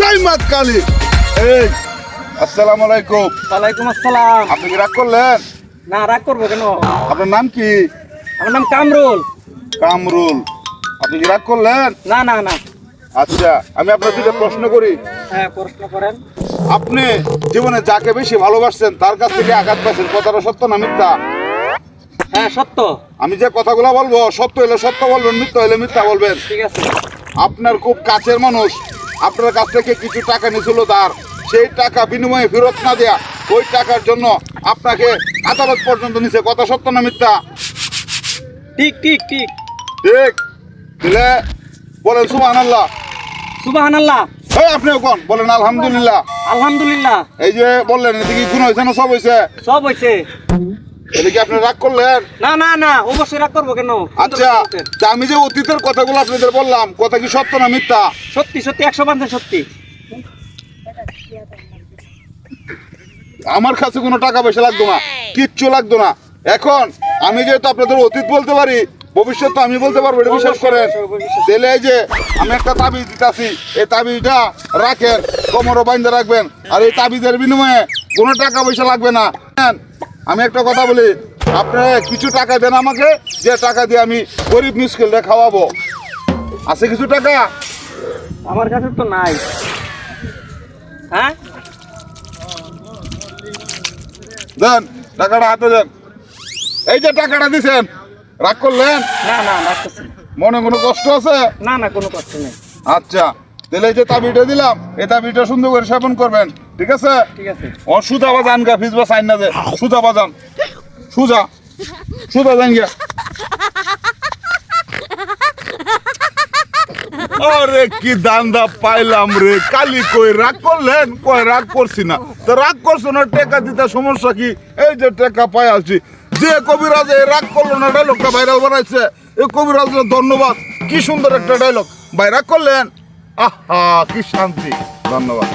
জয় মা কালী। এই আসসালামু আলাইকুম। ওয়ালাইকুম আসসালাম। আপনি কি রাগ করলেন? না, রাগ করবো কেন? আপনার নাম কি? আমার নাম কামরুল। কামরুল। আপনি কি রাগ করলেন? না না না। আচ্ছা, আমি আপনার দুটো প্রশ্ন করি। হ্যাঁ, প্রশ্ন করেন। আপনি জীবনে যাকে বেশি ভালোবাসছেন তার কাছ থেকে আঘাত পাচ্ছেন, কথাটা সত্য না মিথ্যা? হ্যাঁ, সত্য। আমি যে কথাগুলো বলবো সত্য হলে সত্য বলবেন, মিথ্যা হলে মিথ্যা বলবেন। ঠিক আছে। আপনার খুব কাছের মানুষ আপনার কাছ থেকে কিছু টাকা নিয়েছিল ধার, সেই টাকা বিনিময়ে ফেরত না দেয়া, ওই টাকার জন্য আপনাকে আদালত পর্যন্ত নিছে, কথা সত্য না মিথ্যা? ঠিক ঠিক ঠিক। ঠিক। দিলে বলেন সুবহানাল্লাহ। সুবহানাল্লাহ। এই আপনিও কোন বলেন আলহামদুলিল্লাহ। আলহামদুলিল্লাহ। এই যে বললেন এদিকে গুণ হয়েছে না সব হয়েছে? সব হয়েছে। এদিকে আপনি রাগ করলেন? না না না, অবশ্যই রাগ করবো কেন? আচ্ছা, তা আমি যে অতীতের কথাগুলো আপনাদের বললাম, কথা কি সত্য না মিথ্যা? সত্যি সত্যি, 100% সত্যি। আমার কাছে কোনো টাকা পয়সা লাগতো না, কিচ্ছু লাগতো না। এখন আমি যেহেতু আপনাদের অতীত বলতে পারি, ভবিষ্যৎ তো আমি বলতে পারবো, এটা বিশ্বাস করেন। তাহলে এই যে আমি একটা তাবিজ দিতেছি, এই তাবিজটা রাখেন, কোমরও বাইন্ধে রাখবেন, আর এই তাবিজের বিনিময়ে কোনো টাকা পয়সা লাগবে না। আমি একটা কথা বলি, আপনারা কিছু টাকা দেন আমাকে, যে টাকা দিয়ে আমি গরিব মিসকিনদের খাওয়াবো। আছে কিছু টাকা? আমার কাছে তো নাই। হ্যাঁ, দেন টাকাটা হাতে দেন। এই যে টাকাটা দিছেন, রাগ করলেন? না না, রাখতেছি না। মনে কোনো কষ্ট আছে? না না, কোনো কষ্ট নেই। আচ্ছা, তাহলে এই যে তাবিটা দিলাম, এই তাবিটা সুন্দর করে সেবন করবেন, ঠিক আছে? ঠিক আছে। ও সুজা বাজান গা, ফিজবা সাইন না যে, সুজা বাজান, সুজা সুজা যান গিয়া। আরে কি দান্দা পাইলাম রে, কালি কই রাগ করলেন? কই রাগ করছি না, তো রাগ করছো না, টাকা দিতে সমস্যা কি? এই যে টাকা পাই আছি। যে কবিরাজ এই রাগ করলো না, ডায়লগটা ভাইরাল বানাইছে, এই কবিরাজ ধন্যবাদ। কি সুন্দর একটা ডায়লগ, ভাই রাগ করলেন? আহা কি শান্তি, ধন্যবাদ।